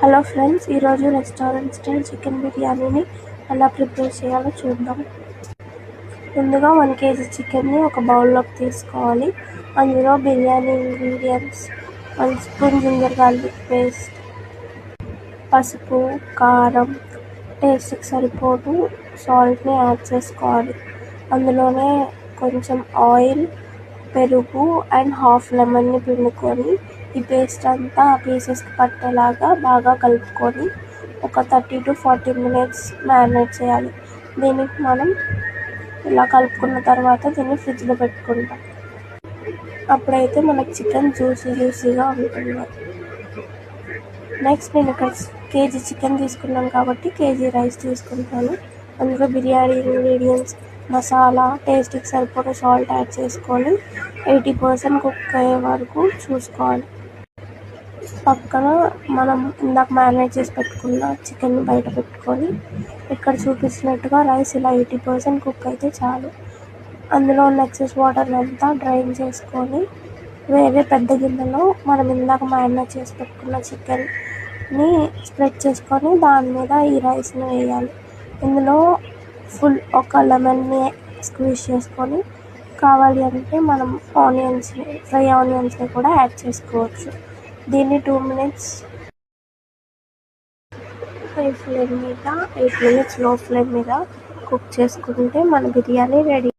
Hello friends, ఈరోజు restaurant style chicken బిర్యానీని ఎలా ప్రిపేర్ చేయాలో చూద్దాం. ముందుగా 1 kg చికెన్ని ఒక బౌల్లోకి తీసుకోవాలి. అందులో biryani ingredients, 1 spoon ginger garlic paste, పసుపు, కారం, టేస్ట్కి సరిపోటు సాల్ట్ని యాడ్ చేసుకోవాలి. అందులోనే కొంచెం ఆయిల్, పెరుగు అండ్ హాఫ్ లెమన్ని పిండుకొని ఈ పేస్ట్ అంతా ఆ పీసెస్కి పట్టేలాగా బాగా కలుపుకొని ఒక 30 to 40 minutes మ్యారినేట్ చేయాలి. దీనికి మనం ఇలా కలుపుకున్న తర్వాత దీన్ని ఫ్రిడ్జ్లో పెట్టుకుంటాం. అప్పుడైతే మనకి చికెన్ జ్యూసీగా ఉంటుంది. నెక్స్ట్ నేను ఇక్కడ కేజీ చికెన్ తీసుకున్నాను కాబట్టి కేజీ రైస్ తీసుకుంటాను. అందులో బిర్యానీ ఇంగ్రీడియంట్స్, మసాలా, టేస్ట్కి సరిపడా సాల్ట్ యాడ్ చేసుకొని 80% కుక్ అయ్యే వరకు చూసుకోవాలి. పక్కన మనం ఇందాక మ్యారినేట్ చేసి పెట్టుకున్న చికెన్ని బయట పెట్టుకొని ఇక్కడ చూపించినట్టుగా రైస్ ఇలా 80% కుక్ అయితే చాలు. అందులో ఉన్న ఎక్సెస్ వాటర్ అంతా డ్రైన్ చేసుకొని వేరే పెద్ద గిన్నెలో మనం ఇందాక మ్యారినేట్ చేసి పెట్టుకున్న చికెన్ని స్ప్రెడ్ చేసుకొని దాని మీద ఈ రైస్ని వేయాలి. ఇందులో ఫుల్ ఒక లెమన్ని స్క్వీజ్ చేసుకొని కావాలి అంటే మనం ఫ్రై ఆనియన్స్ని కూడా యాడ్ చేసుకోవచ్చు. దీన్ని 2 minutes హై ఫ్లేమ్ మీద 8 minutes లో ఫ్లేమ్ మీద కుక్ చేసుకుంటే మన బిర్యానీ రెడీ.